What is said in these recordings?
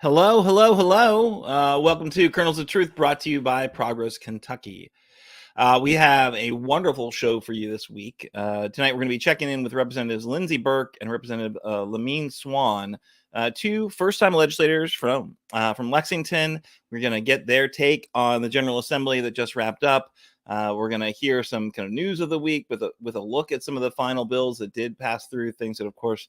Hello, hello, hello. Welcome to Kernels of Truth, brought to you by Progress Kentucky. We have a wonderful show for you this week. Tonight, we're going to be checking in with Representatives Lindsey Burke and Representative Lamin Swann, two first-time legislators from Lexington. We're going to get their take on the General Assembly that just wrapped up. We're going to hear some kind of news of the week with a look at some of the final bills that did pass through, things that, of course,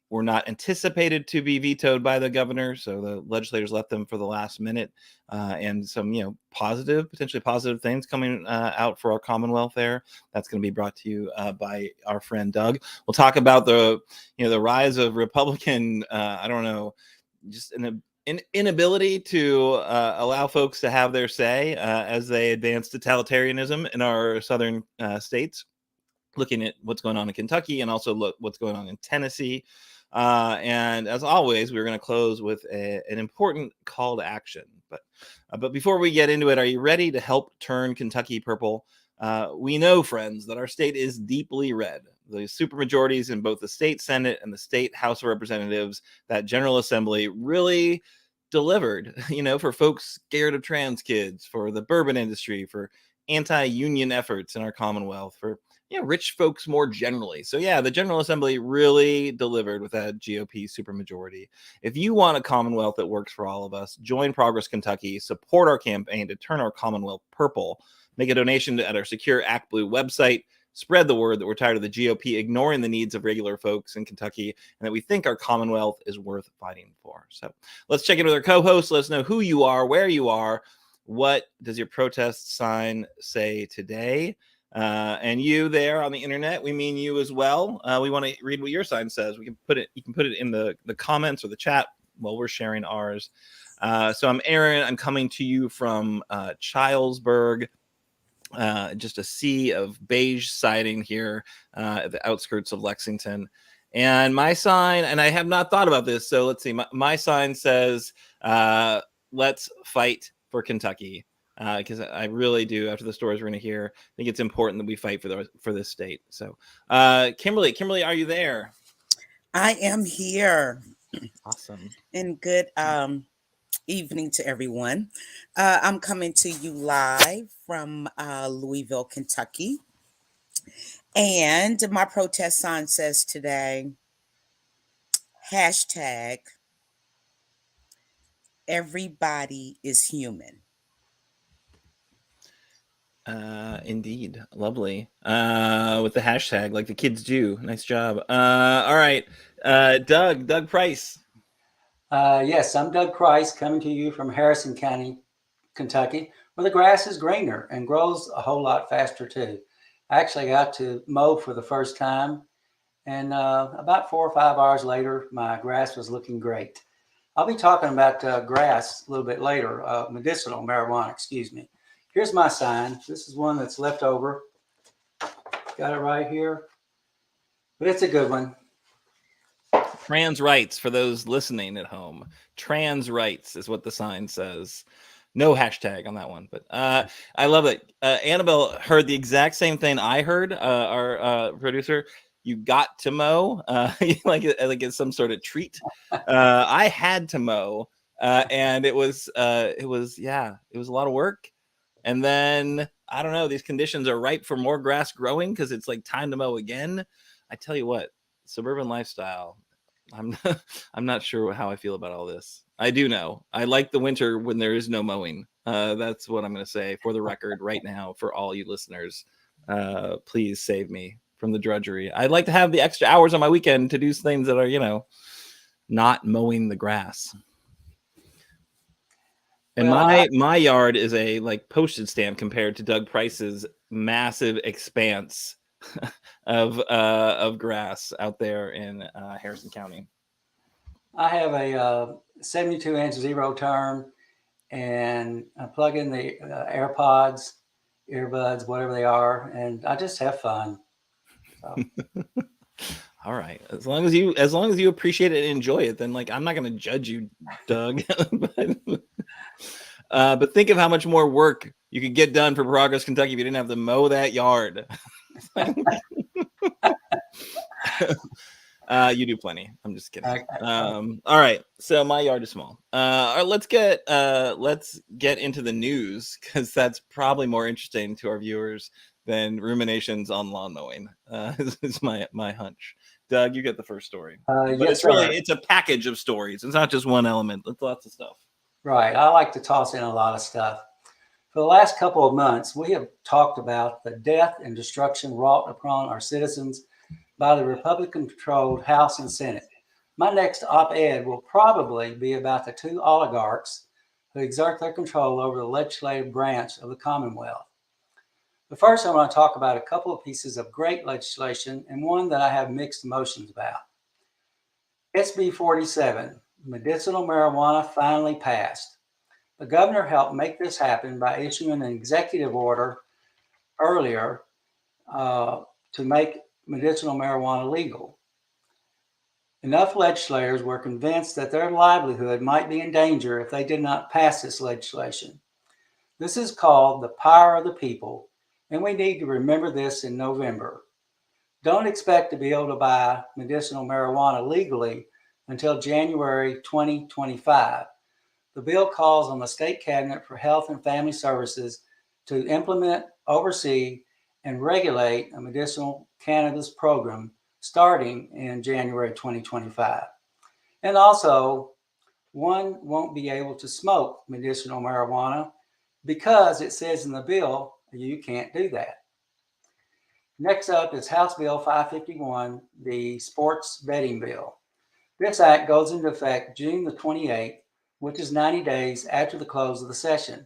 were not anticipated to be vetoed by the governor, so the legislators left them for the last minute, and some, potentially positive things coming out for our Commonwealth there. That's going to be brought to you by our friend Doug. We'll talk about the rise of Republican, just an inability to allow folks to have their say as they advance totalitarianism in our southern states. Looking at what's going on in Kentucky and also what's going on in Tennessee. And as always, we're going to close with an important call to action. But before we get into it, are you ready to help turn Kentucky purple? We know, friends, that our state is deeply red. The supermajorities in both the state Senate and the state House of Representatives, that General Assembly really delivered, for folks scared of trans kids, for the bourbon industry, for anti-union efforts in our Commonwealth, for rich folks more generally. So the General Assembly really delivered with that GOP supermajority. If you want a Commonwealth that works for all of us, join Progress Kentucky, support our campaign to turn our Commonwealth purple, make a donation at our secure Act Blue website, spread the word that we're tired of the GOP ignoring the needs of regular folks in Kentucky, and that we think our Commonwealth is worth fighting for. So let's check in with our co-hosts. Let us know who you are, where you are. What does your protest sign say today? And you there on the internet, we mean you as well. We want to read what your sign says. You can put it in the comments or the chat while we're sharing ours. So I'm Aaron. I'm coming to you from Chilesburg. Just a sea of beige siding here at the outskirts of Lexington. And my sign, and I have not thought about this, so let's see. My sign says, let's fight for Kentucky. Because I really do, after the stories we're going to hear, I think it's important that we fight for this state. So, Kimberly, are you there? I am here. Awesome. And good evening to everyone. I'm coming to you live from Louisville, Kentucky. And my protest sign says today, hashtag, everybody is human. Indeed. Lovely. With the hashtag like the kids do. Nice job. All right. Doug Price. Yes, I'm Doug Price, coming to you from Harrison County, Kentucky, where the grass is greener and grows a whole lot faster too. I actually got to mow for the first time, and about 4 or 5 hours later, my grass was looking great. I'll be talking about grass a little bit later, medicinal marijuana, excuse me. Here's my sign. This is one that's left over. Got it right here. But it's a good one. Trans rights, for those listening at home. Trans rights is what the sign says. No hashtag on that one. But I love it. Annabel heard the exact same thing I heard, our producer. You got to mow, like it's some sort of treat. I had to mow, and it was a lot of work. And then, I don't know, these conditions are ripe for more grass growing because it's like time to mow again. I tell you what, suburban lifestyle, I'm not sure how I feel about all this. I do know. I like the winter when there is no mowing. That's what I'm going to say for the record right now for all you listeners. Please save me from the drudgery. I'd like to have the extra hours on my weekend to do things that are, not mowing the grass. And my yard is a postage stamp compared to Doug Price's massive expanse of grass out there in Harrison County. I have a 72-inch zero turn, and I plug in the AirPods, earbuds, whatever they are, and I just have fun. So. All right. As long as you appreciate it and enjoy it, then I'm not going to judge you, Doug. But think of how much more work you could get done for Progress Kentucky if you didn't have to mow that yard. You do plenty. I'm just kidding. Okay. All right. So my yard is small. Let's get into the news, because that's probably more interesting to our viewers than ruminations on lawn mowing. Is my hunch. Doug, you get the first story. But Yes, it's really sir. it's a package of stories. It's not just one element. It's lots of stuff. Right. I like to toss in a lot of stuff. For the last couple of months, we have talked about the death and destruction wrought upon our citizens by the Republican-controlled House and Senate. My next op-ed will probably be about the two oligarchs who exert their control over the legislative branch of the Commonwealth. But first, I want to talk about a couple of pieces of great legislation and one that I have mixed emotions about. SB 47, medicinal marijuana, finally passed. The governor helped make this happen by issuing an executive order earlier to make medicinal marijuana legal. Enough legislators were convinced that their livelihood might be in danger if they did not pass this legislation. This is called the power of the people, and we need to remember this in November. Don't expect to be able to buy medicinal marijuana legally until January 2025. The bill calls on the state cabinet for health and family services to implement, oversee, and regulate a medicinal cannabis program starting in January 2025. And also, one won't be able to smoke medicinal marijuana because it says in the bill you can't do that. Next up is House Bill 551, the sports betting bill. This act goes into effect June the 28th, which is 90 days after the close of the session.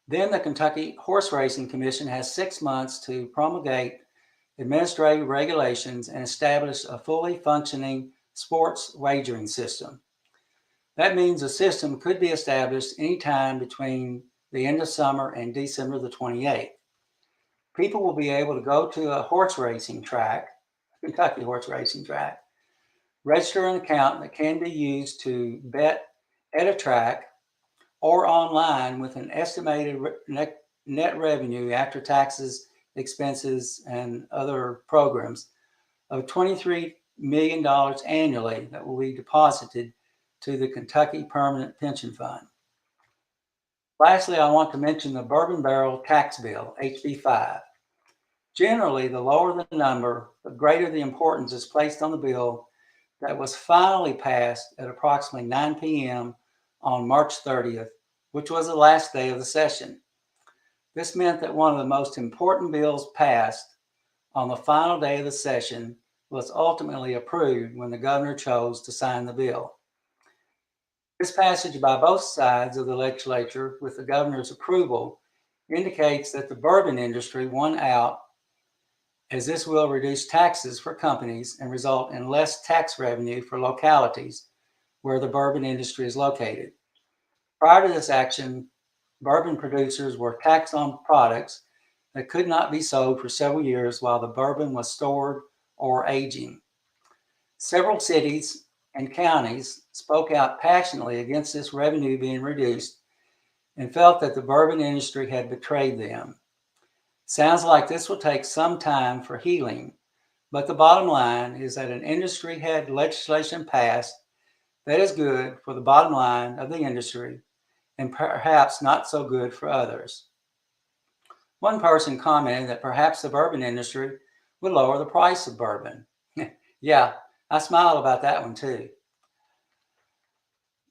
Then the Kentucky Horse Racing Commission has 6 months to promulgate administrative regulations and establish a fully functioning sports wagering system. That means a system could be established anytime between the end of summer and December the 28th. People will be able to go to a horse racing track, Kentucky horse racing track, register an account that can be used to bet at a track or online with an estimated net revenue after taxes, expenses, and other programs of $23 million annually that will be deposited to the Kentucky Permanent Pension Fund. Lastly, I want to mention the Bourbon Barrel Tax Bill, HB 5. Generally, the lower the number, the greater the importance is placed on the bill that was finally passed at approximately 9 p.m. on March 30th, which was the last day of the session. This meant that one of the most important bills passed on the final day of the session was ultimately approved when the governor chose to sign the bill. This passage by both sides of the legislature with the governor's approval indicates that the bourbon industry won out, as this will reduce taxes for companies and result in less tax revenue for localities where the bourbon industry is located. Prior to this action, bourbon producers were taxed on products that could not be sold for several years while the bourbon was stored or aging. Several cities and counties spoke out passionately against this revenue being reduced and felt that the bourbon industry had betrayed them. Sounds like this will take some time for healing, but the bottom line is that an industry-head legislation passed that is good for the bottom line of the industry and perhaps not so good for others. One person commented that perhaps the bourbon industry would lower the price of bourbon. Yeah, I smiled about that one too.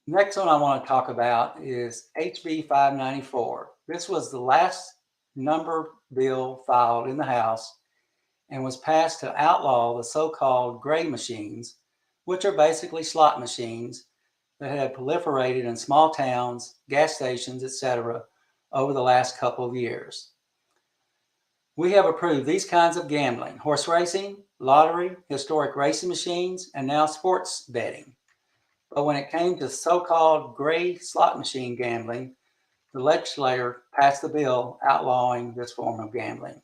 Next one I want to talk about is HB 594. This was the last number bill filed in the House and was passed to outlaw the so-called gray machines, which are basically slot machines that had proliferated in small towns, gas stations, etc. over the last couple of years. We have approved these kinds of gambling: horse racing, lottery, historic racing machines, and now sports betting. But when it came to so-called gray slot machine gambling, the legislature passed the bill outlawing this form of gambling.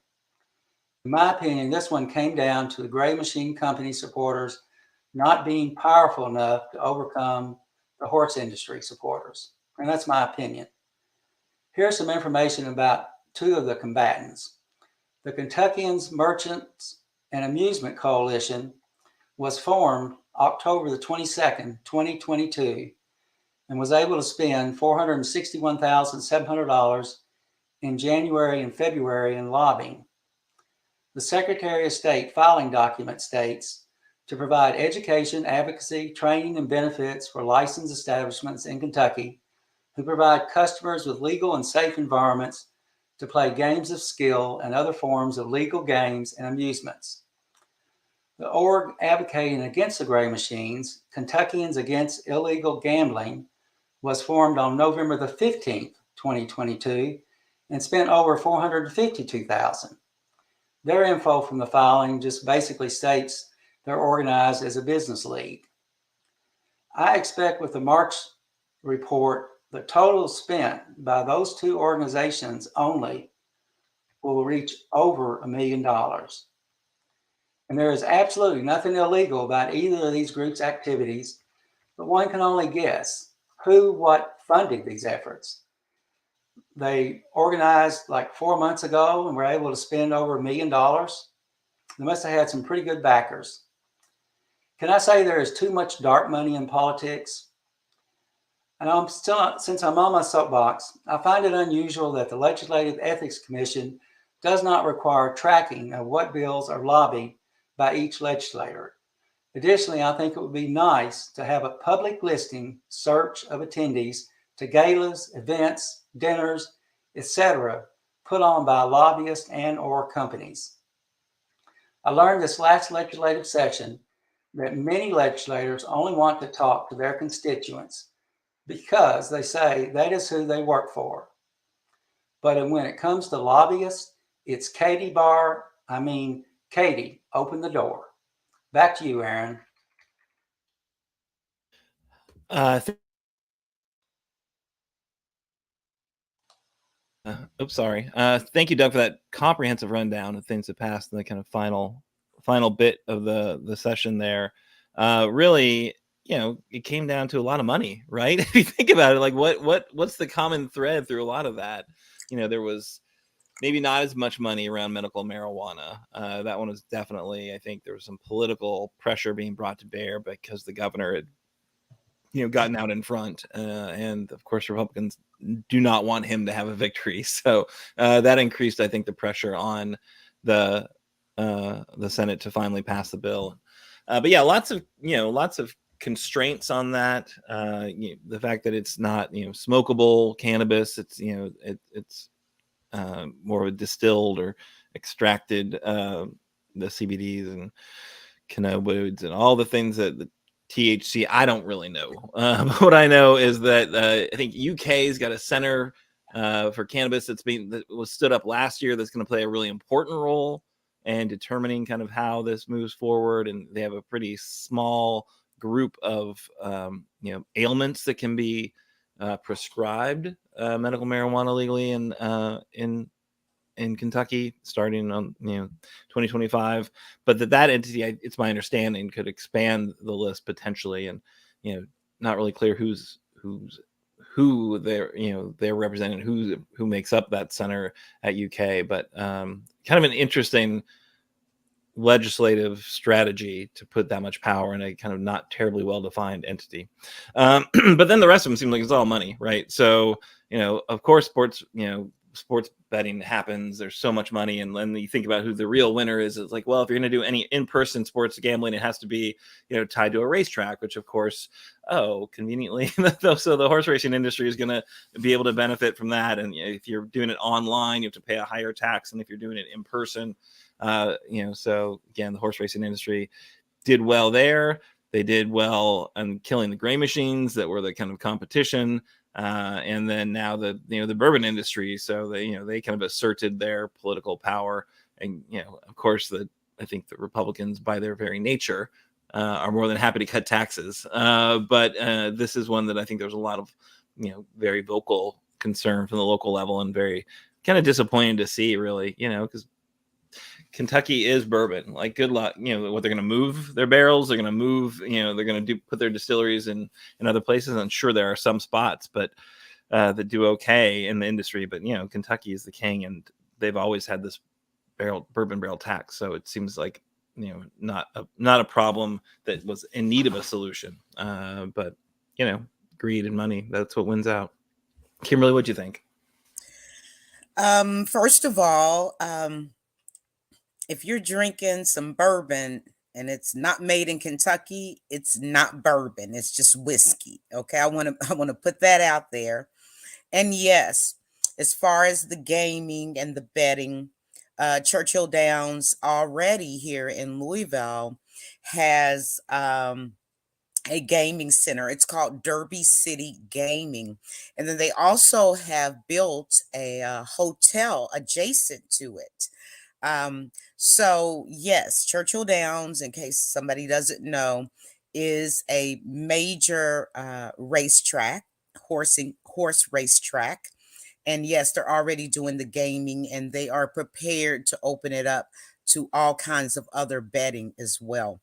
In my opinion, this one came down to the gray machine company supporters not being powerful enough to overcome the horse industry supporters. And that's my opinion. Here's some information about two of the combatants. The Kentuckians Merchants and Amusement Coalition was formed October the 22nd, 2022, and was able to spend $461,700 in January and February in lobbying. The Secretary of State filing document states to provide education, advocacy, training, and benefits for licensed establishments in Kentucky who provide customers with legal and safe environments to play games of skill and other forms of legal games and amusements. The org advocating against the gray machines, Kentuckians Against Illegal Gambling, was formed on November the 15th, 2022, and spent over $452,000. Their info from the filing just basically states they're organized as a business league. I expect with the March report, the total spent by those two organizations only will reach over $1 million. And there is absolutely nothing illegal about either of these groups' activities, but one can only guess who, what funded these efforts. They organized like 4 months ago and were able to spend over $1 million. They must have had some pretty good backers. Can I say there is too much dark money in politics? And since I'm on my soapbox, I find it unusual that the Legislative Ethics Commission does not require tracking of what bills are lobbied by each legislator. Additionally, I think it would be nice to have a public listing search of attendees to galas, events, dinners, etc., put on by lobbyists and or companies. I learned this last legislative session that many legislators only want to talk to their constituents because they say that is who they work for. But when it comes to lobbyists, it's Katie, open the door. Back to you, Aaron. Sorry. Thank you, Doug, for that comprehensive rundown of things that passed in the kind of final bit of the session there. Really, it came down to a lot of money, right? If you think about it, like what's the common thread through a lot of that? There was maybe not as much money around medical marijuana. That one was definitely, I think there was some political pressure being brought to bear because the governor had, gotten out in front. And of course, Republicans do not want him to have a victory. So that increased, I think, the pressure on the Senate to finally pass the bill. But yeah, lots of constraints on that. The fact that it's not, smokable cannabis, it's, it's more of a distilled or extracted, the CBDs and cannabinoids and all the things that the THC, I don't really know. What I know is that I think UK's got a center for cannabis that was stood up last year that's going to play a really important role in determining kind of how this moves forward. And they have a pretty small group of ailments that can be prescribed medical marijuana legally in Kentucky starting on 2025, but that entity, it's my understanding, could expand the list potentially, and not really clear who they're representing, who makes up that center at UK, but kind of an interesting legislative strategy to put that much power in a kind of not terribly well-defined entity. But then the rest of them seem like it's all money, right? So of course sports betting happens, there's so much money, and then you think about who the real winner is. It's like, well, if you're going to do any in-person sports gambling, it has to be tied to a racetrack, which of course, conveniently so the horse racing industry is going to be able to benefit from that. And if you're doing it online, you have to pay a higher tax than if you're doing it in person. So again, the horse racing industry did well there. They did well on killing the gray machines that were the kind of competition. And then now the bourbon industry, so they kind of asserted their political power, and of course I think the Republicans, by their very nature, are more than happy to cut taxes. But this is one that I think there's a lot of very vocal concern from the local level, and very kind of disappointing to see, really, because Kentucky is bourbon. Like, good luck. What, they're going to move their barrels? They're going to move. They're going to put their distilleries in other places. I'm sure there are some spots, but that do okay in the industry. But Kentucky is the king, and they've always had this bourbon barrel tax. So it seems like not a problem that was in need of a solution. But greed and money, that's what wins out. Kimberly, what'd you think? First of all, if you're drinking some bourbon and it's not made in Kentucky, it's not bourbon. It's just whiskey. Okay. I want to put that out there. And yes, as far as the gaming and the betting, Churchill Downs already here in Louisville has a gaming center. It's called Derby City Gaming. And then they also have built a hotel adjacent to it. So yes, Churchill Downs, in case somebody doesn't know, is a major racetrack, horse racetrack. And yes, they're already doing the gaming, and they are prepared to open it up to all kinds of other betting as well.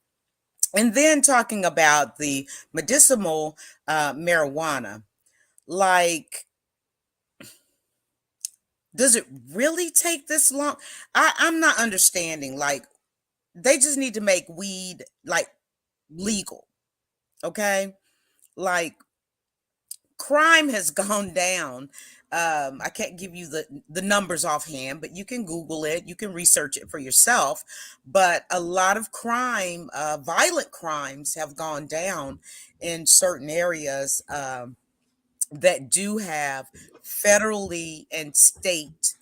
And then talking about the medicinal marijuana, like, does it really take this long? I'm not understanding. Like, they just need to make weed like legal, okay? Like, crime has gone down. I can't give you the numbers offhand, but you can Google it. You can research it for yourself. But a lot of crime, violent crimes, have gone down in certain areas that do have federally and state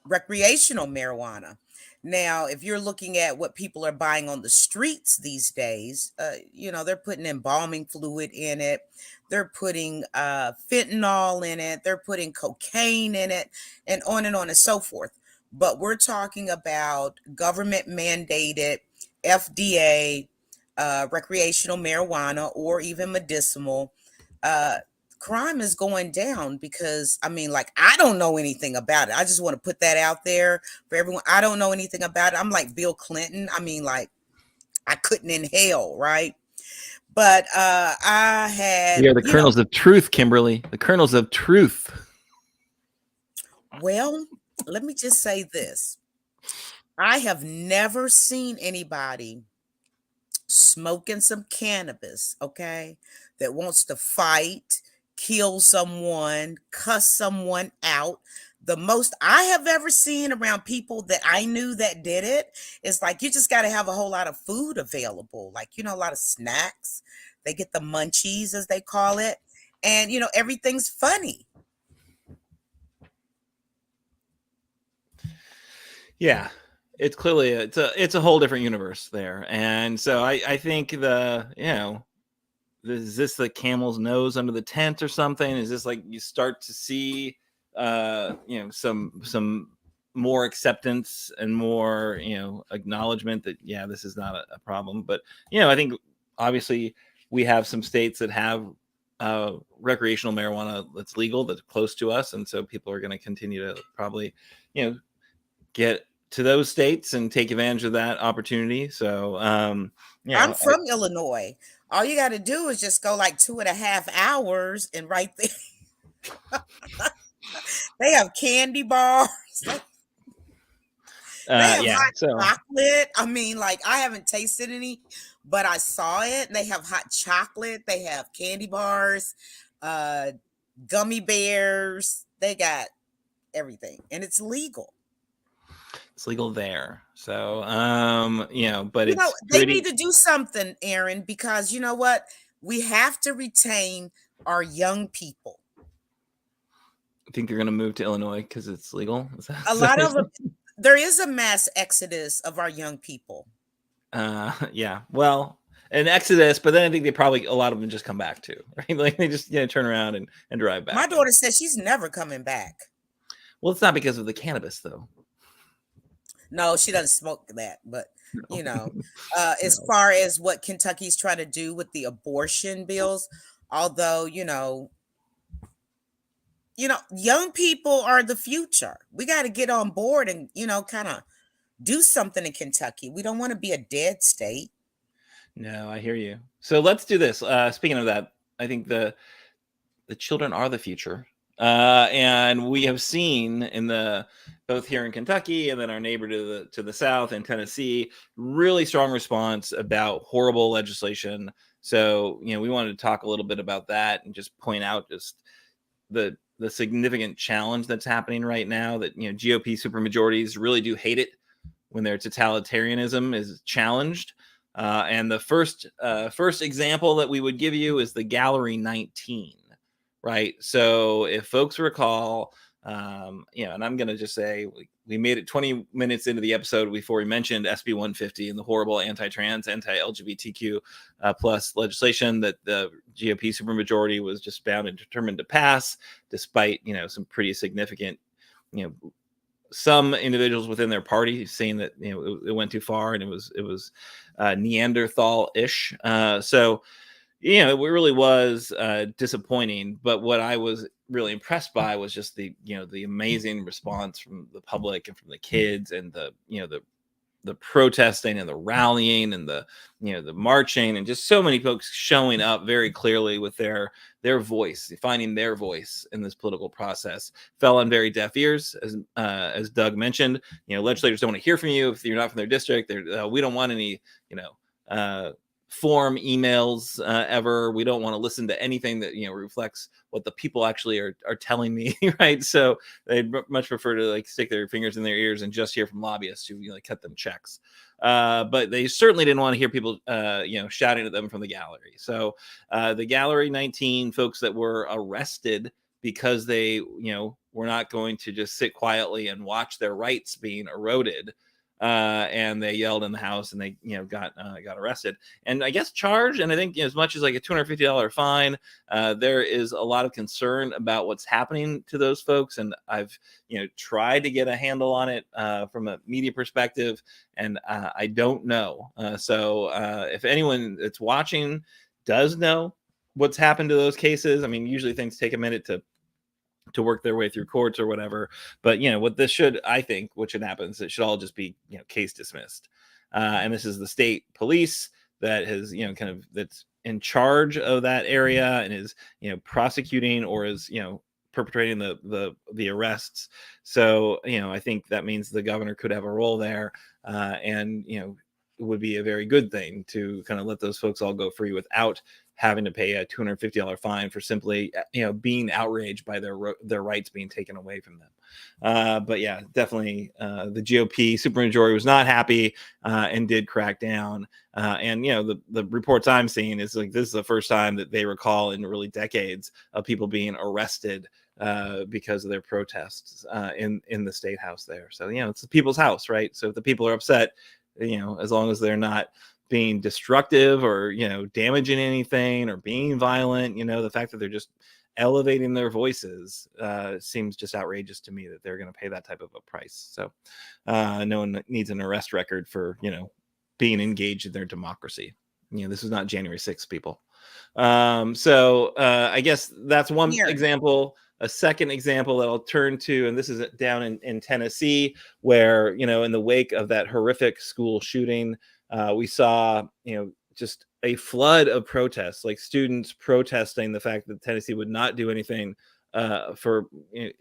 recreational marijuana. Now, if you're looking at what people are buying on the streets these days, they're putting embalming fluid in it. They're putting fentanyl in it. They're putting cocaine in it, and on and so forth. But we're talking about government mandated FDA recreational marijuana, or even medicinal. Crime is going down because, I don't know anything about it. I just want to put that out there for everyone. I don't know anything about it. I'm like Bill Clinton. I couldn't inhale, right? But I had... We are the kernels of truth, Kimberly. The kernels of truth. Well, let me just say this. I have never seen anybody smoking some cannabis, okay, that wants to fight, kill someone, cuss someone out. The most I have ever seen around people that I knew that did it is like, you just got to have a whole lot of food available, like, a lot of snacks. They get the munchies, as they call it, and everything's funny. Yeah, it's clearly it's a whole different universe there. And so I think is this the camel's nose under the tent or something? Is this like you start to see some more acceptance and more acknowledgement that this is not a problem? But I think obviously we have some states that have recreational marijuana that's legal, that's close to us, and so people are going to continue to probably get to those states and take advantage of that opportunity. So I'm from Illinois. All you got to do is just go like 2.5 hours, and right there they have candy bars. They have hot chocolate. I haven't tasted any, but I saw it. They have hot chocolate. They have candy bars, gummy bears. They got everything, and it's legal. It's legal there. So, but they need to do something, Aaron, because you know what? We have to retain our young people. I think they're going to move to Illinois because it's legal. A lot of them. There is a mass exodus of our young people. Yeah. Well, an exodus, but then I think a lot of them just come back too, right? Like they just turn around and drive back. My daughter says she's never coming back. Well, it's not because of the cannabis, though. No, she doesn't smoke that, but as far as what Kentucky's trying to do with the abortion bills, although young people are the future. We got to get on board and kind of do something in Kentucky. We don't want to be a dead state. No, I hear you. So let's do this. Speaking of that, I think the children are the future. And we have seen in both here in Kentucky and then our neighbor to the south in Tennessee, really strong response about horrible legislation. So, we wanted to talk a little bit about that and just point out just the significant challenge that's happening right now, that GOP supermajorities really do hate it when their totalitarianism is challenged. And the first example that we would give you is the Gallery 19, right? So if folks recall, and I'm going to just say we made it 20 minutes into the episode before we mentioned SB 150 and the horrible anti-trans, anti-LGBTQ plus legislation that the GOP supermajority was just bound and determined to pass, despite some pretty significant, some individuals within their party saying that it went too far and it was Neanderthal-ish. So it really was disappointing. But what I was really impressed by was just the amazing response from the public and from the kids, and the protesting and the rallying and the marching, and just so many folks showing up very clearly with their voice, finding their voice in this political process. Fell on very deaf ears, as Doug mentioned. Legislators don't want to hear from you if you're not from their district. We don't want any form emails ever. We don't want to listen to anything that reflects what the people actually are telling me, right? So they'd much prefer to stick their fingers in their ears and just hear from lobbyists who cut them checks. But they certainly didn't want to hear people shouting at them from the gallery. So the Gallery 19 folks that were arrested because they were not going to just sit quietly and watch their rights being eroded, and they yelled in the house, and they got arrested and I guess charged. And I think as much as like a $250 fine. There is a lot of concern about what's happening to those folks, and I've tried to get a handle on it from a media perspective, and I don't know. So if anyone that's watching does know what's happened to those cases, I mean, usually things take a minute to work their way through courts or whatever. But what this should, I think, what should happen is it should all just be case dismissed. And this is the state police that has that's in charge of that area and is prosecuting or is perpetrating the arrests. So I think that means the governor could have a role there, and it would be a very good thing to kind of let those folks all go free without having to pay a $250 fine for simply being outraged by their rights being taken away from them. But yeah, definitely the GOP supermajority was not happy and did crack down. And the reports I'm seeing is this is the first time that they recall in really decades of people being arrested because of their protests in the state house there. So it's the people's house, right? So if the people are upset, as long as they're not being destructive or damaging anything or being violent, the fact that they're just elevating their voices seems just outrageous to me, that they're going to pay that type of a price. So no one needs an arrest record for being engaged in their democracy. This is not January 6th, people. So I guess that's one example. A second example that I'll turn to, and this is down in Tennessee, where in the wake of that horrific school shooting, we saw just a flood of protests, like students protesting the fact that Tennessee would not do anything for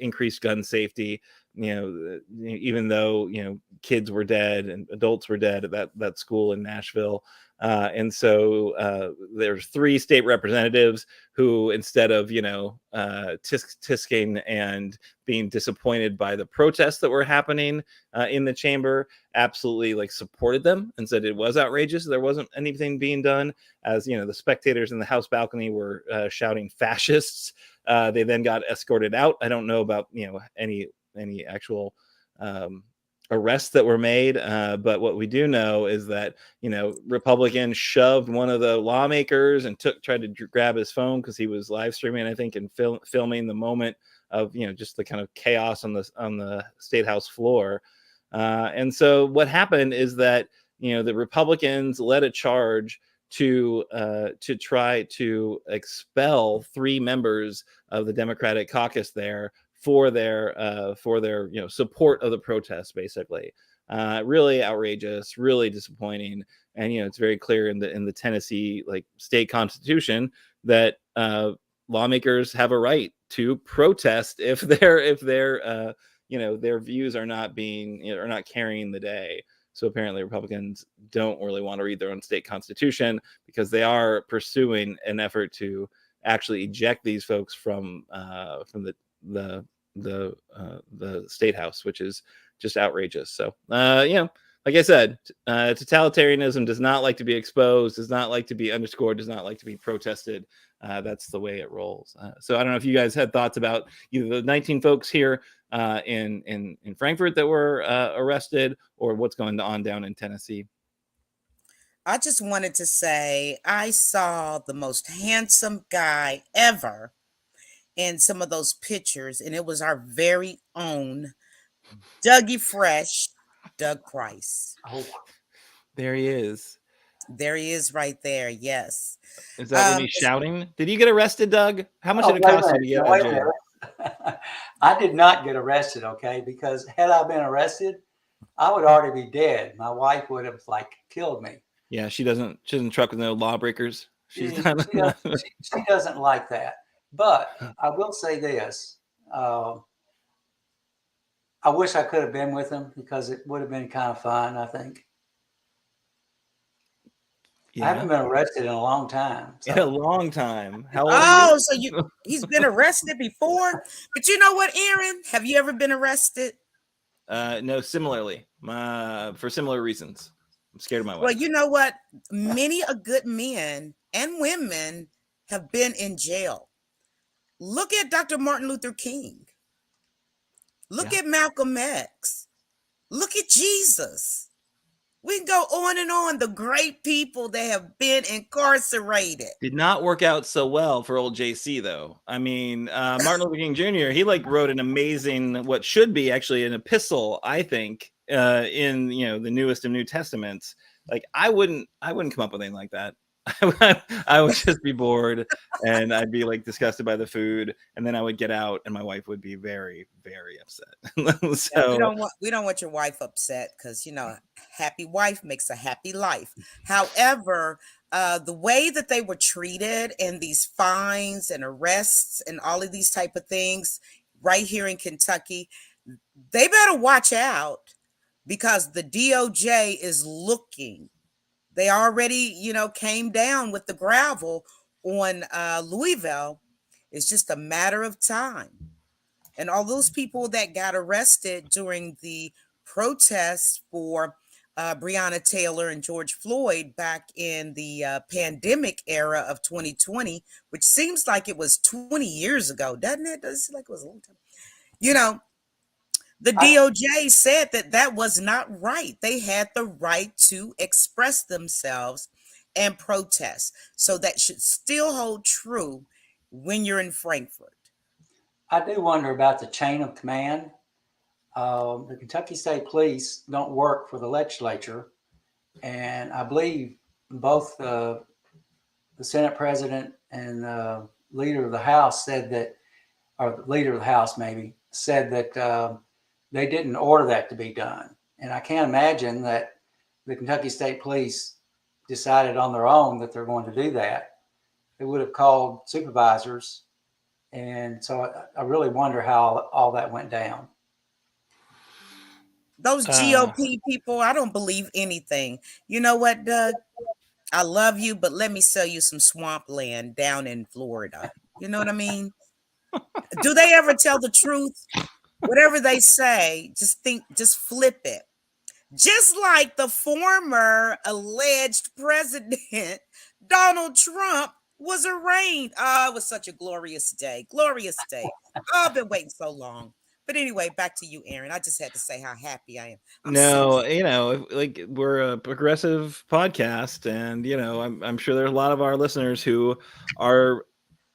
increased gun safety, even though kids were dead and adults were dead at that school in Nashville. And so there's 3 state representatives who, instead of tisking and being disappointed by the protests that were happening in the chamber, absolutely supported them and said it was outrageous. There wasn't anything being done. As the spectators in the House balcony were shouting fascists. They then got escorted out. I don't know about any actual arrests that were made, but what we do know is that Republicans shoved one of the lawmakers and tried to grab his phone because he was live streaming, I think, and filming the moment of just the kind of chaos on the state house floor. And so what happened is that the Republicans led a charge to try to expel 3 members of the Democratic caucus there for their support of the protests, basically. Really outrageous, really disappointing. And it's very clear in the Tennessee state constitution that lawmakers have a right to protest if their their views are not are not carrying the day. So apparently Republicans don't really want to read their own state constitution, because they are pursuing an effort to actually eject these folks from the state house, which is just outrageous. So like I said, totalitarianism does not like to be exposed, does not like to be underscored, does not like to be protested. That's the way it rolls. So I don't know if you guys had thoughts about either the 19 folks here in Frankfort that were arrested, or what's going on down in Tennessee. I just wanted to say I saw the most handsome guy ever in some of those pictures, and it was our very own Dougie Fresh, Doug Price. Oh, there he is. There he is right there. Yes. Is that when he's shouting? Did you get arrested, Doug? How much did it cost you to get out of jail? I did not get arrested, okay? Because had I been arrested, I would already be dead. My wife would have killed me. Yeah, she doesn't truck with no lawbreakers. She doesn't like that. But I will say this. I wish I could have been with him, because it would have been kind of fun, I think. Yeah. I haven't been arrested in a long time. So. In a long time. How old are you? So he's been arrested before? But you know what, Aaron? Have you ever been arrested? No, similarly. For similar reasons. I'm scared of my wife. Well, you know what? Many a good men and women have been in jail. Look at Dr. Martin Luther King. Look at Malcolm X. Look at Jesus. We can go on and on. The great people that have been incarcerated. Did not work out so well for old JC, though. I mean, Martin Luther King Jr., he wrote an amazing, what should be actually an epistle, I think, in the newest of New Testaments. I wouldn't come up with anything like that. I would just be bored, and I'd be disgusted by the food, and then I would get out, and my wife would be very, very upset. So we don't want your wife upset, because happy wife makes a happy life. However, the way that they were treated, and these fines and arrests and all of these type of things right here in Kentucky, they better watch out, because the DOJ is looking. They already, came down with the gravel on Louisville. It's just a matter of time. And all those people that got arrested during the protests for Breonna Taylor and George Floyd back in the pandemic era of 2020, which seems like it was 20 years ago, doesn't it? Does it seem like it was a long time? The DOJ said that was not right. They had the right to express themselves and protest. So that should still hold true when you're in Frankfort. I do wonder about the chain of command. The Kentucky State Police don't work for the legislature. And I believe both the Senate president and leader of the House said that, or the leader of the House maybe, said that they didn't order that to be done. And I can't imagine that the Kentucky State Police decided on their own that they're going to do that. They would have called supervisors. And so I really wonder how all that went down. Those GOP people, I don't believe anything. You know what, Doug? I love you, but let me sell you some swampland down in Florida. You know what I mean? Do they ever tell the truth? Whatever they say, just flip it. Just like the former alleged president, Donald Trump, was arraigned. Oh, it was such a glorious day. Glorious day. Oh, I've been waiting so long. But anyway, back to you, Aaron. I just had to say how happy I am. We're a progressive podcast, and I'm sure there's a lot of our listeners who are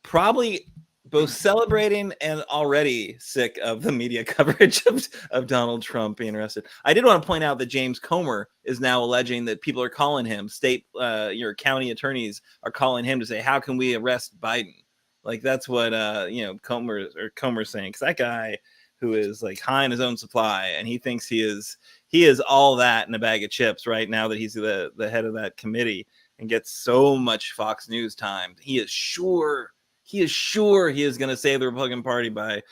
probably both celebrating and already sick of the media coverage of Donald Trump being arrested. I did want to point out that James Comer is now alleging that people are calling him, your county attorneys are calling him to say, how can we arrest Biden? That's what Comer's saying, because that guy who is high in his own supply, and he thinks he is all that in a bag of chips right now that he's the head of that committee and gets so much Fox News time. He is sure he is sure he is going to save the Republican Party by,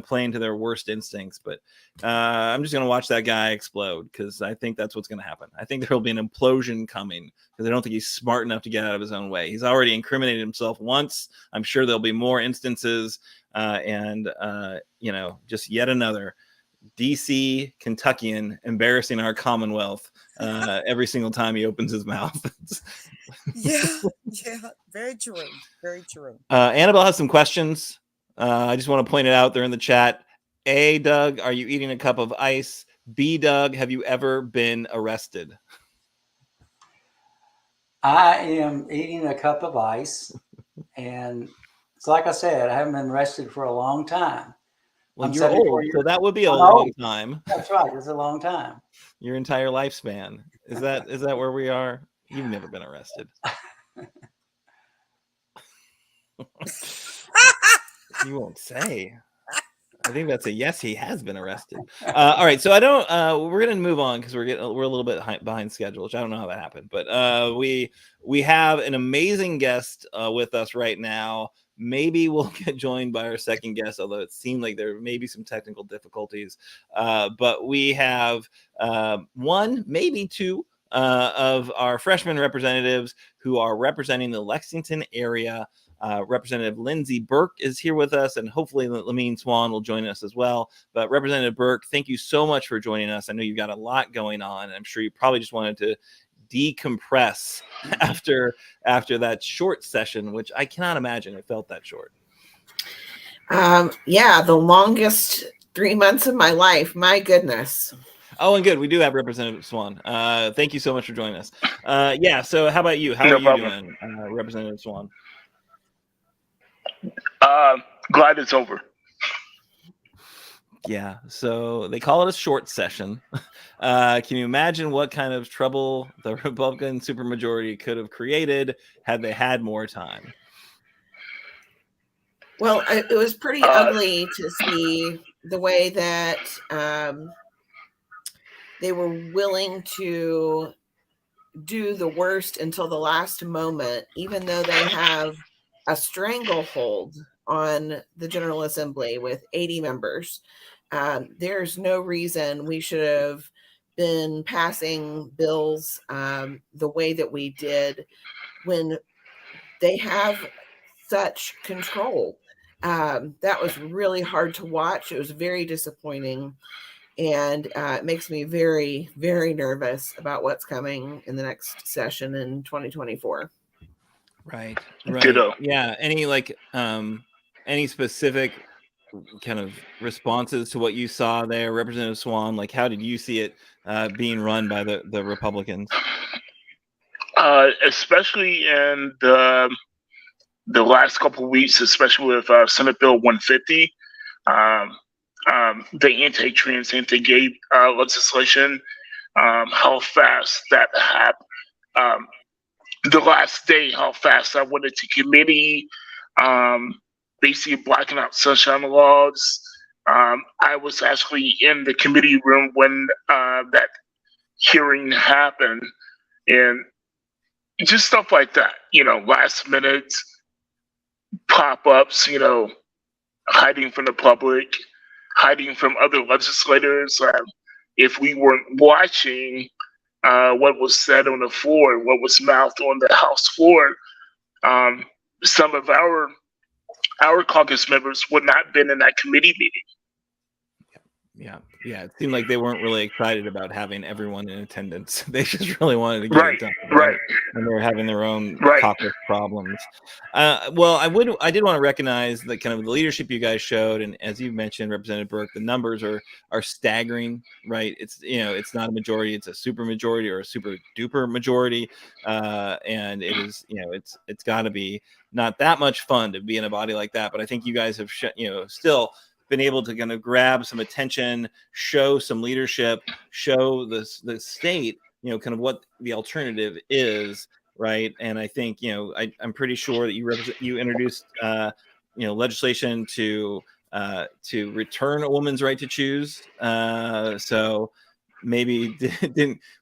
playing to their worst instincts. But I'm just going to watch that guy explode, because I think that's what's going to happen. I think there will be an implosion coming, because I don't think he's smart enough to get out of his own way. He's already incriminated himself once. I'm sure there'll be more instances, and just yet another DC Kentuckian embarrassing our Commonwealth every single time he opens his mouth. Yeah, very true, very true. Annabelle has some questions. I just want to point it out. They're in the chat. A, Doug, are you eating a cup of ice? B, Doug, have you ever been arrested? I am eating a cup of ice, and it's like I said, I haven't been arrested for a long time. Well, you're old, so that would be a long time. That's right. It's a long time. Your entire lifespan. Is that where we are? You've never been arrested. You won't say. I think that's a yes. He has been arrested. All right, so we're gonna move on, because we're a little bit behind schedule, which I don't know how that happened. But we have an amazing guest with us right now. Maybe we'll get joined by our second guest, although it seemed like there may be some technical difficulties. But we have one, maybe two of our freshman representatives who are representing the Lexington area. Representative Lindsey Burke is here with us, and hopefully Lamin Swann will join us as well. But Representative Burke, thank you so much for joining us. I know you've got a lot going on, and I'm sure you probably just wanted to decompress after that short session, which I cannot imagine it felt that short. Yeah, the longest 3 months of my life. My goodness. Oh, and good. We do have Representative Swann. Thank you so much for joining us. Yeah, so how about you? How are you doing, Representative Swann? Glad it's over. Yeah, so they call it a short session. Can you imagine what kind of trouble the Republican supermajority could have created had they had more time? Well, it was pretty ugly to see the way that they were willing to do the worst until the last moment, even though they have a stranglehold on the General Assembly with 80 members. There's no reason we should have been passing bills the way that we did when they have such control. That was really hard to watch. It was very disappointing. And it makes me very, very nervous about what's coming in the next session in 2024. Right. Ditto. Yeah. Any specific kind of responses to what you saw there, Representative Swann? Like, how did you see it being run by the Republicans? Especially in the last couple of weeks, especially with Senate Bill 150, the anti-trans, anti-gay legislation, how fast that happened. The last day, how fast I went into committee, basically blacking out sunshine laws. I was actually in the committee room when that hearing happened, and just stuff like that, last minute pop-ups, hiding from the public, hiding from other legislators. If we weren't watching what was said on the floor, what was mouthed on the House floor, some of our caucus members would not have been in that committee meeting. Yeah. It seemed like they weren't really excited about having everyone in attendance. They just really wanted to get it done. Right. And they were having their own caucus problems. Well, I did want to recognize the kind of the leadership you guys showed, and as you mentioned, Representative Burke, the numbers are staggering. Right? It's it's not a majority; it's a super majority or a super duper majority, and it is it's got to be not that much fun to be in a body like that. But I think you guys have still been able to kind of grab some attention, show some leadership, show the state, kind of what the alternative is, right? And I think, I'm pretty sure that you introduced, legislation to return a woman's right to choose. So maybe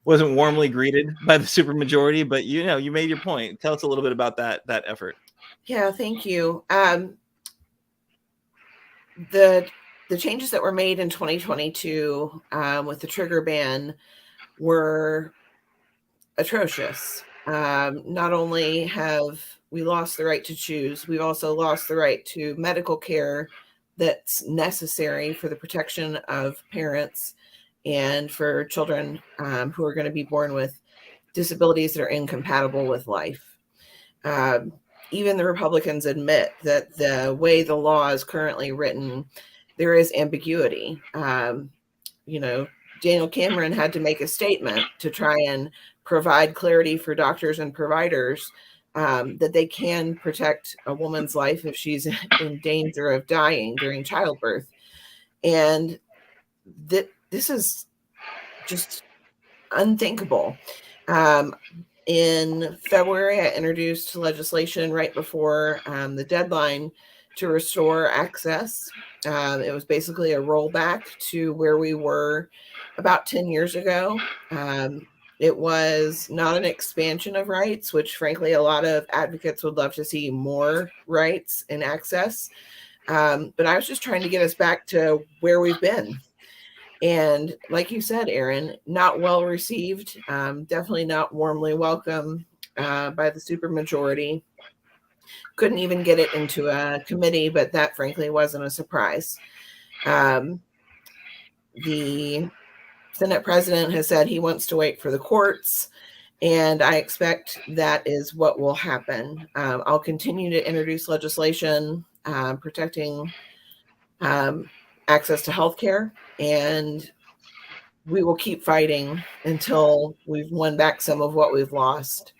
wasn't warmly greeted by the supermajority, but you made your point. Tell us a little bit about that effort. Yeah, thank you. The changes that were made in 2022 with the trigger ban were atrocious. Not only have we lost the right to choose, we've also lost the right to medical care that's necessary for the protection of parents and for children who are going to be born with disabilities that are incompatible with life. Even the Republicans admit that the way the law is currently written, there is ambiguity. Daniel Cameron had to make a statement to try and provide clarity for doctors and providers that they can protect a woman's life if she's in danger of dying during childbirth. And this is just unthinkable. In February, I introduced legislation right before the deadline to restore access. It was basically a rollback to where we were about 10 years ago. It was not an expansion of rights, which frankly, a lot of advocates would love to see more rights and access. But I was just trying to get us back to where we've been. And like you said, Aaron, not well received, definitely not warmly welcome by the supermajority. Couldn't even get it into a committee, but that frankly wasn't a surprise. The Senate president has said he wants to wait for the courts, and I expect that is what will happen. I'll continue to introduce legislation protecting access to healthcare, and we will keep fighting until we've won back some of what we've lost.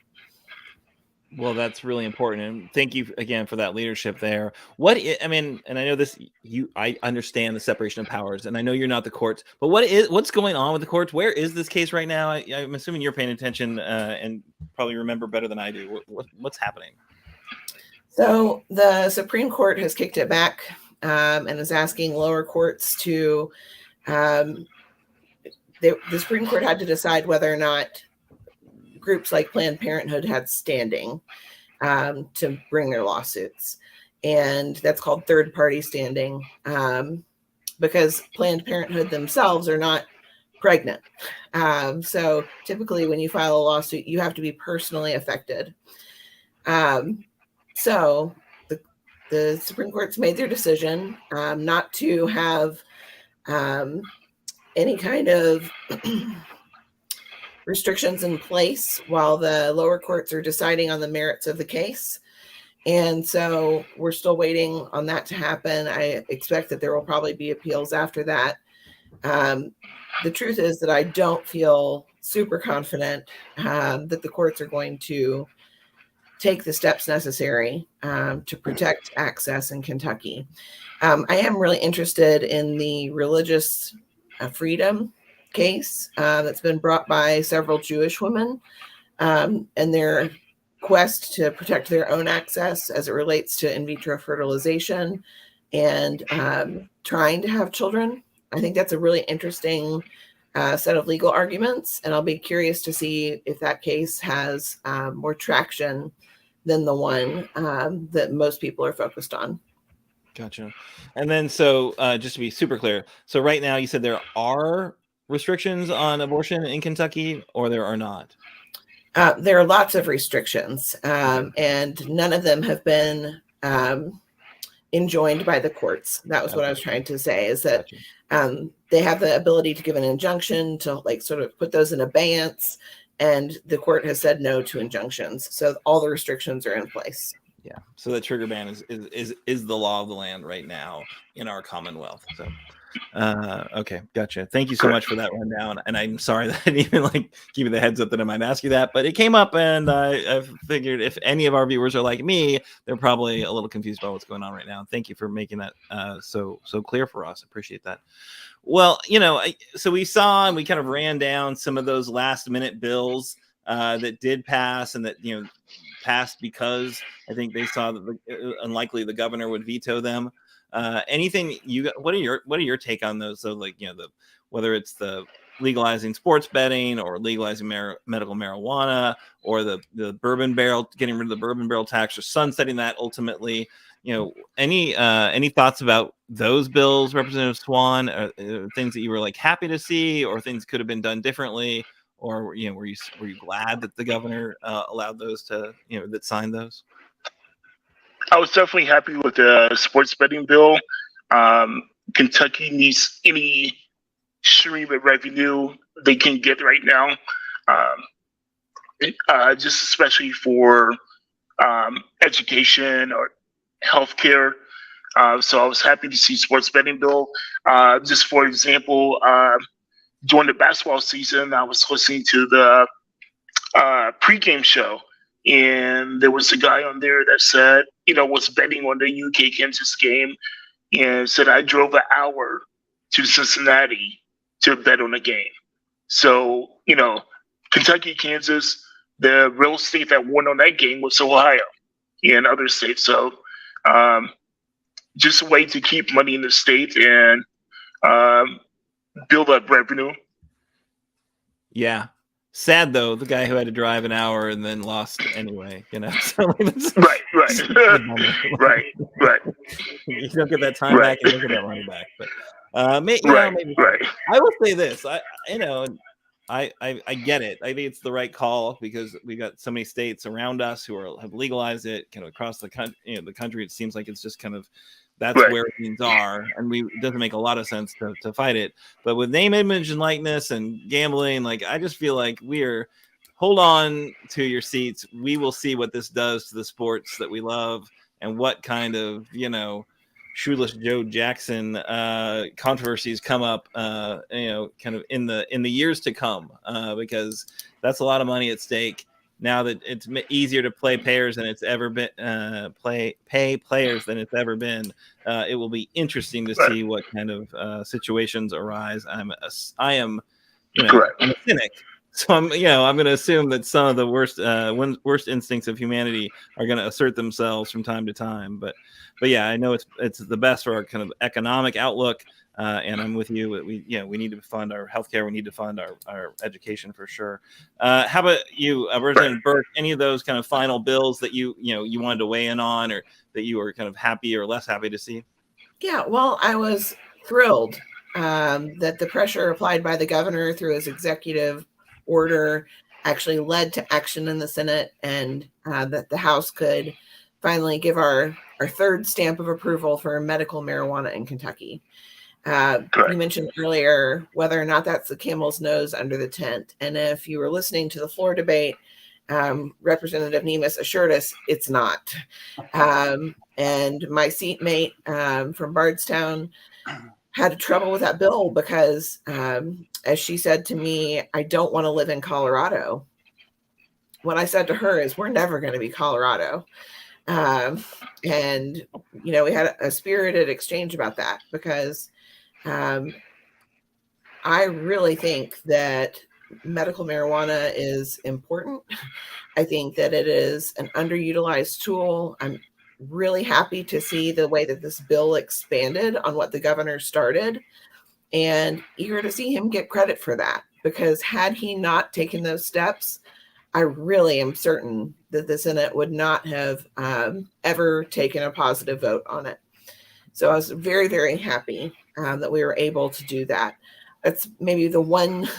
Well, that's really important, and thank you again for that leadership there. I mean, and I know this. I understand the separation of powers, and I know you're not the courts, but what's going on with the courts? Where is this case right now? I'm assuming you're paying attention and probably remember better than I do. What's happening? So the Supreme Court has kicked it back and is asking lower courts to. The Supreme Court had to decide whether or not groups like Planned Parenthood had standing to bring their lawsuits. And that's called third party standing because Planned Parenthood themselves are not pregnant. So typically when you file a lawsuit, you have to be personally affected. So the Supreme Court's made their decision not to have any kind of restrictions in place while the lower courts are deciding on the merits of the case. And so we're still waiting on that to happen. I expect that there will probably be appeals after that. The truth is that I don't feel super confident that the courts are going to take the steps necessary to protect access in Kentucky. I am really interested in the religious freedom case that's been brought by several Jewish women and their quest to protect their own access as it relates to in vitro fertilization and trying to have children. I think that's a really interesting set of legal arguments, and I'll be curious to see if that case has more traction than the one that most people are focused on. Gotcha. And then, so just to be super clear, so right now you said there are restrictions on abortion in Kentucky, or there are not? There are lots of restrictions, and none of them have been enjoined by the courts. That was what I was trying to say, is that they have the ability to give an injunction to like sort of put those in abeyance, and the court has said no to injunctions. So all the restrictions are in place. Yeah. So the trigger ban is the law of the land right now in our Commonwealth. So okay, gotcha. Thank you so much for that rundown. And I'm sorry that I didn't even like give you the heads up that I might ask you that, but it came up, and I figured if any of our viewers are like me, they're probably a little confused about what's going on right now. Thank you for making that so clear for us. Appreciate that. Well, so we saw and we kind of ran down some of those last minute bills that did pass, and that passed because I think they saw that unlikely the governor would veto them. Anything what are your take on those? So like whether it's the legalizing sports betting or legalizing medical marijuana, or the bourbon barrel, getting rid of the bourbon barrel tax, or sunsetting that ultimately. Any thoughts about those bills, Representative Swann? Things that you were like happy to see, or things could have been done differently, or were you glad that the governor allowed those to that signed those? I was definitely happy with the sports betting bill. Kentucky needs any stream of revenue they can get right now, just especially for education or healthcare. So I was happy to see sports betting bill. Just for example, during the basketball season, I was listening to the pregame show, and there was a guy on there that said, was betting on the UK Kansas game, and said, I drove an hour to Cincinnati to bet on the game. So, Kentucky, Kansas, the real state that won on that game was Ohio and other states. So, just a way to keep money in the state and build up revenue. Yeah. Sad though, the guy who had to drive an hour and then lost anyway, So Right. right. You don't get that time back, and you don't get that money back. But maybe right. I will say this. I get it. I think it's the right call because we got so many states around us who have legalized it. Kind of across the country, the country. It seems like it's just kind of that's where things are, and it doesn't make a lot of sense to fight it. But with name, image, and likeness and gambling, I just feel like hold on to your seats. We will see what this does to the sports that we love, and what kind of Shoeless Joe Jackson controversies come up, kind of in the years to come, because that's a lot of money at stake. Now that it's easier to play players than it's ever been, pay players than it's ever been, it will be interesting to see what kind of situations arise. I am I'm a cynic, so I'm going to assume that some of the worst instincts of humanity are going to assert themselves from time to time. But yeah, I know it's the best for our kind of economic outlook. And I'm with you. We need to fund our healthcare. We need to fund our education for sure. How about you, Representative Burke? Any of those kind of final bills that you wanted to weigh in on, or that you were kind of happy or less happy to see? Yeah, well, I was thrilled that the pressure applied by the governor through his executive order actually led to action in the Senate, and that the House could finally give our third stamp of approval for medical marijuana in Kentucky. You mentioned earlier whether or not that's the camel's nose under the tent. And if you were listening to the floor debate, Representative Nemes assured us it's not. And my seatmate from Bardstown had trouble with that bill because, as she said to me, I don't want to live in Colorado. What I said to her is, we're never going to be Colorado. And, we had a spirited exchange about that because I really think that medical marijuana is important. I think that it is an underutilized tool. I'm really happy to see the way that this bill expanded on what the governor started, and eager to see him get credit for that, because had he not taken those steps, I really am certain that the Senate would not have ever taken a positive vote on it. So I was very, very happy that we were able to do that. That's maybe the one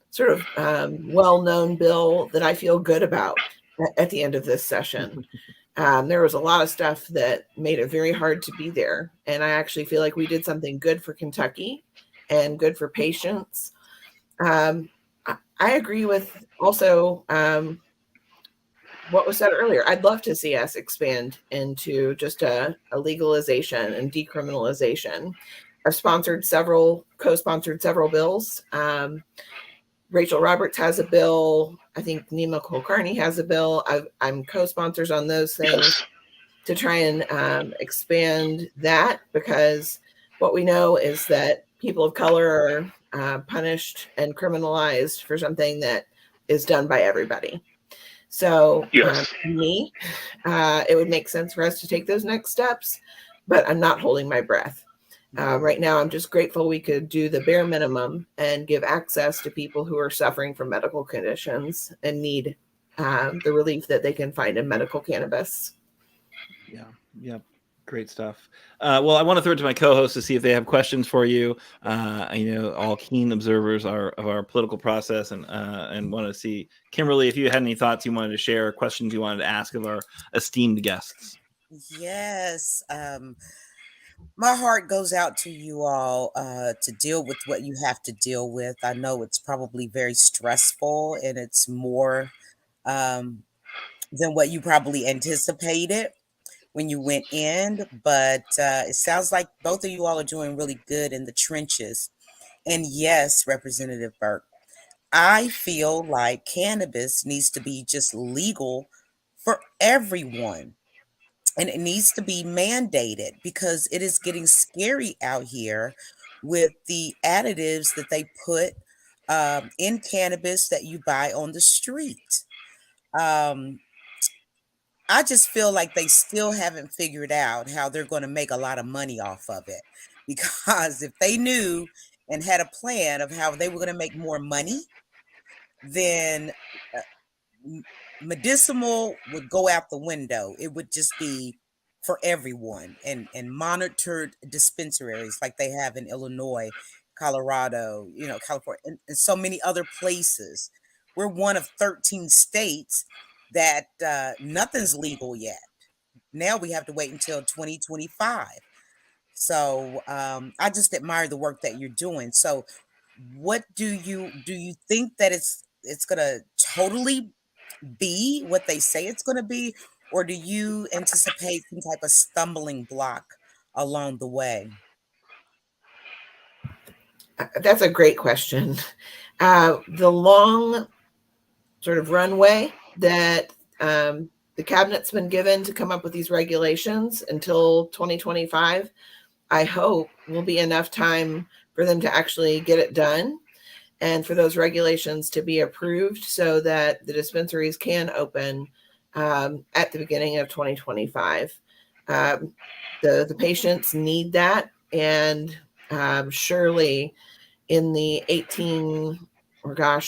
sort of well-known bill that I feel good about at the end of this session. There was a lot of stuff that made it very hard to be there. And I actually feel like we did something good for Kentucky and good for patients. I agree with also what was said earlier. I'd love to see us expand into just a legalization and decriminalization. I've co-sponsored several bills. Rachel Roberts has a bill. I think Nima Kulkarni has a bill. I'm co-sponsors on those things to try and expand that, because what we know is that people of color are punished and criminalized for something that is done by everybody. So it would make sense for us to take those next steps, but I'm not holding my breath. Right now, I'm just grateful we could do the bare minimum and give access to people who are suffering from medical conditions and need the relief that they can find in medical cannabis. Yeah. Great stuff. Well, I want to throw it to my co-hosts to see if they have questions for you. I know all keen observers of our political process, and want to see, Kimberly, if you had any thoughts you wanted to share, questions you wanted to ask of our esteemed guests. Yes. My heart goes out to you all to deal with what you have to deal with. I know it's probably very stressful, and it's more than what you probably anticipated when you went in, but it sounds like both of you all are doing really good in the trenches. And yes, Representative Burke, I feel like cannabis needs to be just legal for everyone. And it needs to be mandated because it is getting scary out here with the additives that they put in cannabis that you buy on the street. I just feel like they still haven't figured out how they're going to make a lot of money off of it. Because if they knew and had a plan of how they were going to make more money, then medicinal would go out the window. It would just be for everyone, and monitored dispensaries like they have in Illinois, Colorado, California, and so many other places. We're one of 13 states that nothing's legal yet. Now we have to wait until 2025. So I just admire the work that you're doing. So what do you think that it's gonna totally be what they say it's going to be, or do you anticipate some type of stumbling block along the way? That's a great question. The long sort of runway that the cabinet's been given to come up with these regulations until 2025, I hope will be enough time for them to actually get it done and for those regulations to be approved so that the dispensaries can open at the beginning of 2025. The patients need that, and surely in the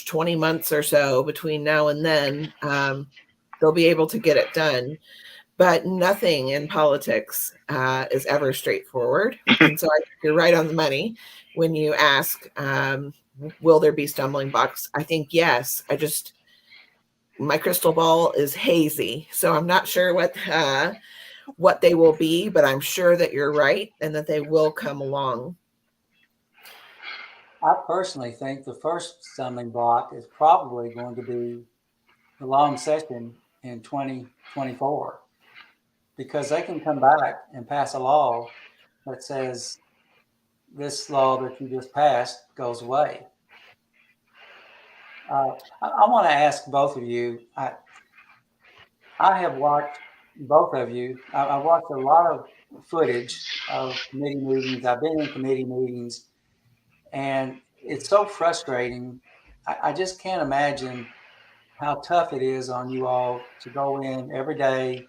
20 months or so between now and then, they'll be able to get it done. But nothing in politics is ever straightforward. And so I think you're right on the money when you ask, will there be stumbling blocks? I think yes. My crystal ball is hazy, so I'm not sure what they will be, but I'm sure that you're right and that they will come along. I personally think the first stumbling block is probably going to be the long session in 2024, because they can come back and pass a law that says this law that you just passed goes away. I want to ask both of you. I have watched both of you. I watched a lot of footage of committee meetings. I've been in committee meetings, and it's so frustrating. I just can't imagine how tough it is on you all to go in every day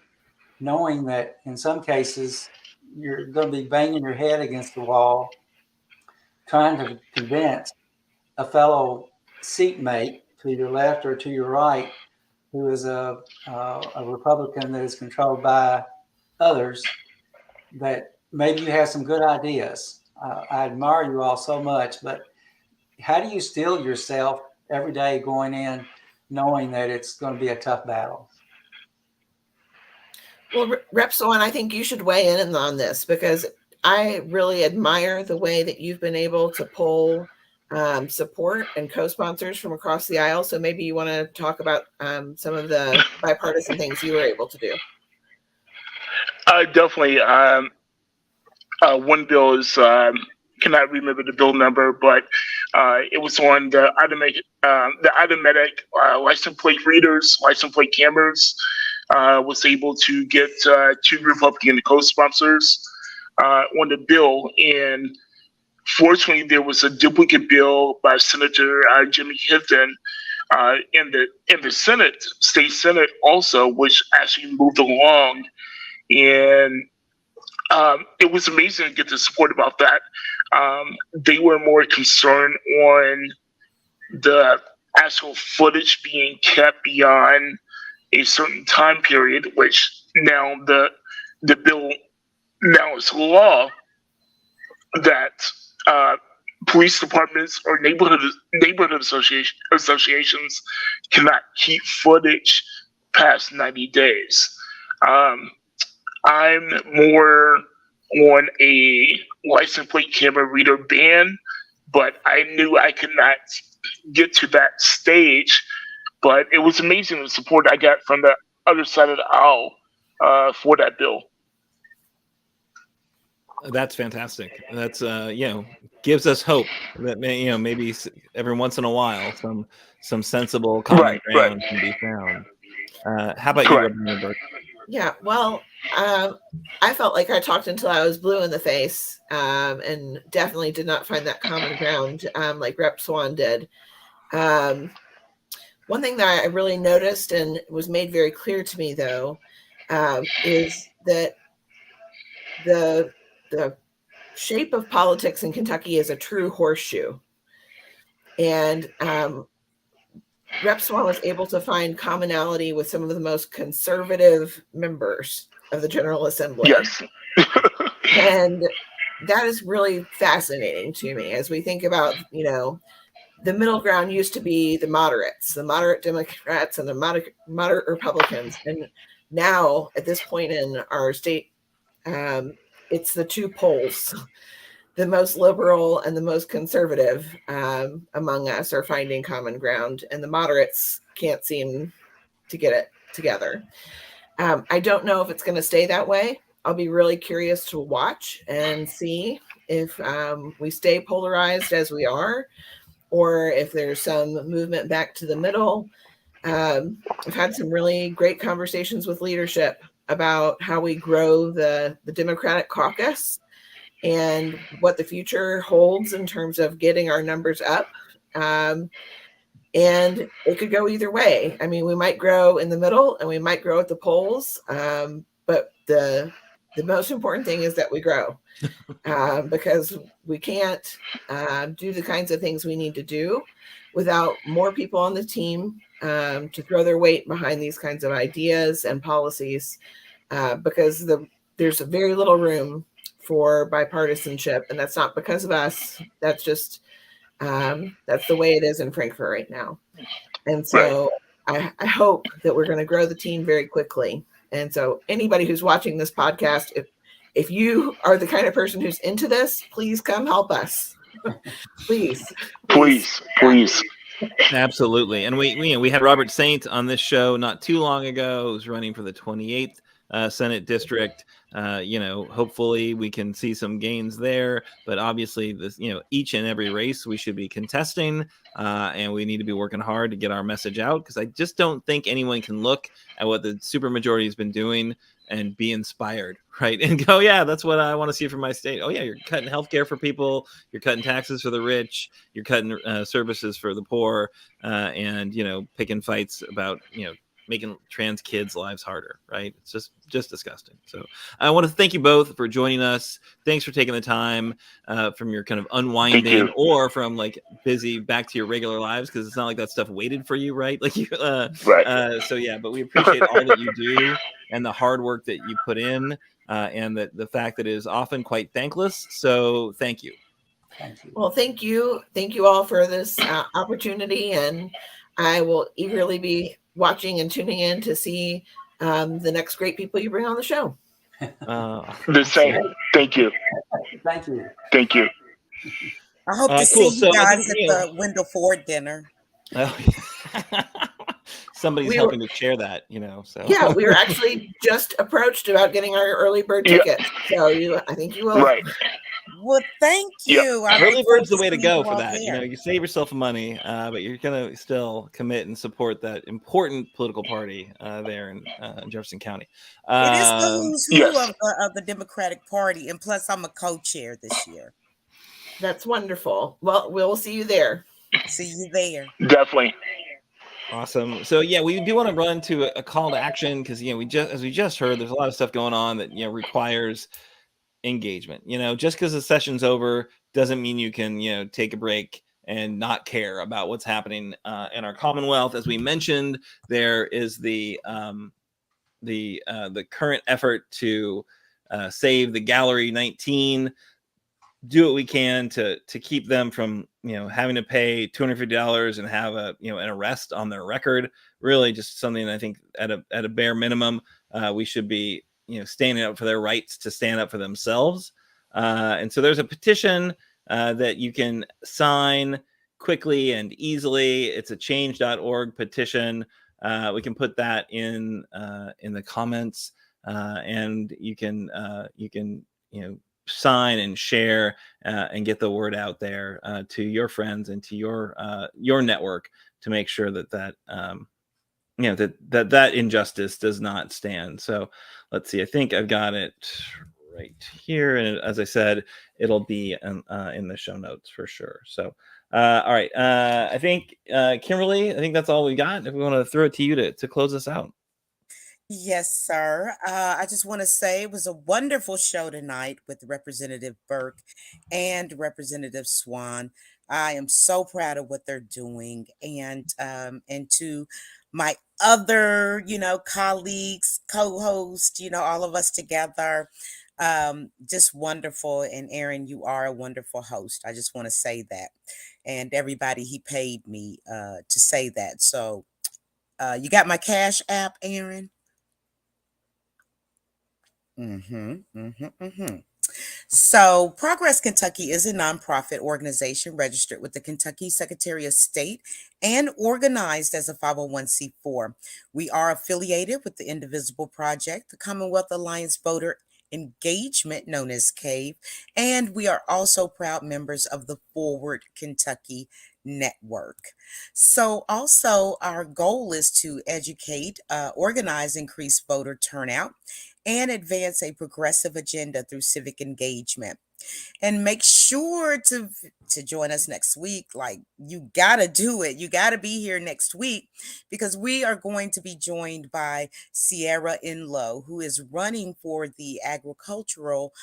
knowing that in some cases you're going to be banging your head against the wall trying to convince a fellow seatmate to your left or to your right who is a Republican that is controlled by others that maybe you have some good ideas. I admire you all so much, but how do you steel yourself every day going in knowing that it's going to be a tough battle? Well, Rep. Swann, I think you should weigh in on this because I really admire the way that you've been able to pull support and co-sponsors from across the aisle. So maybe you want to talk about some of the bipartisan things you were able to do. Definitely. One bill is, cannot remember the bill number, but it was on the automatic license plate readers, license plate cameras. Was able to get 2 Republican co-sponsors on the bill, and fortunately, there was a duplicate bill by Senator Jimmy Hinton in the Senate, state Senate, also, which actually moved along. And it was amazing to get the support about that. They were more concerned on the actual footage being kept beyond a certain time period, which now the bill now is law that police departments or neighborhood associations cannot keep footage past 90 days. I'm more on a license plate camera reader ban, but I knew I could not get to that stage. But it was amazing the support I got from the other side of the aisle for that bill. That's fantastic. That's gives us hope that maybe every once in a while some sensible common ground can be found. How about you, Representative Burke? Yeah, well, I felt like I talked until I was blue in the face, and definitely did not find that common ground like Rep. Swann did. One thing that I really noticed and was made very clear to me, though, is that the shape of politics in Kentucky is a true horseshoe. And Rep. Swann was able to find commonality with some of the most conservative members of the General Assembly. Yes. And that is really fascinating to me as we think about, the middle ground used to be the moderates, the moderate Democrats and the moderate Republicans. And now at this point in our state, it's the two poles. The most liberal and the most conservative among us are finding common ground, and the moderates can't seem to get it together. I don't know if it's going to stay that way. I'll be really curious to watch and see if we stay polarized as we are, or if there's some movement back to the middle. I've had some really great conversations with leadership about how we grow the Democratic caucus and what the future holds in terms of getting our numbers up. And it could go either way. I mean, we might grow in the middle and we might grow at the polls. But the most important thing is that we grow because we can't do the kinds of things we need to do without more people on the team to throw their weight behind these kinds of ideas and policies, because there's very little room for bipartisanship, and that's not because of us. That's just that's the way it is in Frankfort right now. And so I hope that we're going to grow the team very quickly. And so anybody who's watching this podcast, if you are the kind of person who's into this, please come help us. Please. Absolutely. And we had Robert Saint on this show not too long ago, who's running for the 28th Senate district. Hopefully we can see some gains there, but obviously this, each and every race we should be contesting, and we need to be working hard to get our message out, because I just don't think anyone can look at what the supermajority has been doing and be inspired, right? And go, yeah, that's what I want to see from my state. Oh yeah, you're cutting healthcare for people, you're cutting taxes for the rich, you're cutting services for the poor, and picking fights about making trans kids' lives harder, right? It's just disgusting. So I want to thank you both for joining us. Thanks for taking the time from your kind of unwinding or from like busy back to your regular lives, because it's not like that stuff waited for you, right? Like you, so yeah, but we appreciate all that you do and the hard work that you put in, and the fact that it is often quite thankless. So thank you. Thank you. Well, thank you all for this opportunity, and I will eagerly be watching and tuning in to see the next great people you bring on the show. The same. Thank you. Thank you. Thank you. I hope to Cool. see So you guys at the Window Ford dinner. Somebody's helping to share that, so. Yeah, we were actually just approached about getting our early bird ticket. So I think you will. Right. Well, thank you. I Early look bird's the forward way to seeing go you for all that. there. You save yourself money, but you're gonna still commit and support that important political party there in Jefferson County. It is the who's who of the Democratic Party, and plus I'm a co-chair this year. That's wonderful. Well, we'll see you there. See you there. Definitely. Awesome. So yeah, we do want to run to a call to action, because as we just heard, there's a lot of stuff going on that requires engagement. Just because the session's over doesn't mean you can take a break and not care about what's happening in our Commonwealth. As we mentioned, there is the current effort to save the Gallery 19. Do what we can to keep them from having to pay $250 and have an arrest on their record. Really, just something I think at a bare minimum we should be standing up for their rights to stand up for themselves. And so there's a petition that you can sign quickly and easily. It's a change.org petition. We can put that in the comments, and you can sign and share and get the word out there to your friends and to your network to make sure that injustice does not stand. So let's see. I think I've got it right here, and as I said, it'll be in the show notes for sure. So all right. I think Kimberly, I think that's all we got. If we want to throw it to you to close us out. Yes, sir. I just want to say it was a wonderful show tonight with Representative Burke and Representative Swann. I am so proud of what they're doing, and to my other, colleagues, co-hosts, all of us together, just wonderful. And Aaron, you are a wonderful host. I just want to say that, and everybody, he paid me to say that. So you got my Cash App, Aaron? So, Progress Kentucky is a nonprofit organization registered with the Kentucky Secretary of State and organized as a 501c4. We are affiliated with the Indivisible Project, the Commonwealth Alliance Voter Engagement, known as CAVE, and we are also proud members of the Forward Kentucky Network. So also our goal is to educate, organize, increase voter turnout, and advance a progressive agenda through civic engagement. And make sure to join us next week. Like, you gotta do it. You gotta be here next week, because we are going to be joined by Sierra Inlow, who is running for the agricultural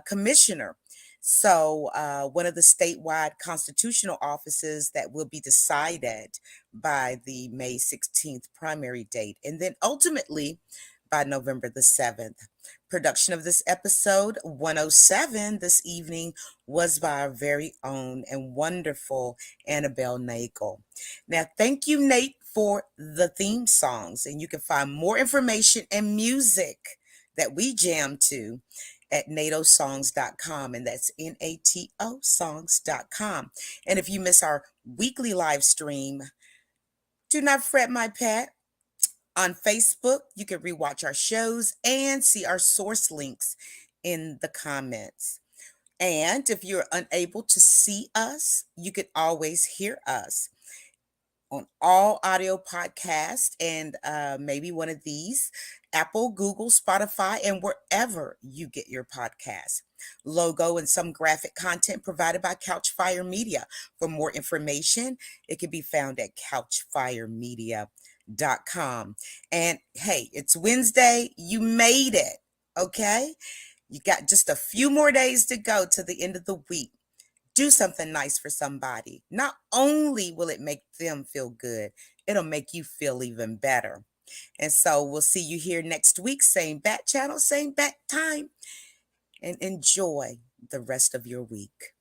commissioner. So one of the statewide constitutional offices that will be decided by the May 16th primary date, and then ultimately by November the 7th. Production of this episode 107 this evening was by our very own and wonderful Annabel Nagel. Now, thank you, Nate, for the theme songs, and you can find more information and music that we jam to at natosongs.com, and that's NATO songs.com. And if you miss our weekly live stream, do not fret, my pet. On Facebook, you can rewatch our shows and see our source links in the comments. And if you're unable to see us, you can always hear us on all audio podcasts and maybe one of these: Apple, Google, Spotify, and wherever you get your podcasts. Logo and some graphic content provided by Couchfire Media. For more information, it can be found at couchfiremedia.com. And hey, it's Wednesday. You made it. Okay? You got just a few more days to go to the end of the week. Do something nice for somebody. Not only will it make them feel good, it'll make you feel even better. And so we'll see you here next week. Same bat channel, same bat time. And enjoy the rest of your week.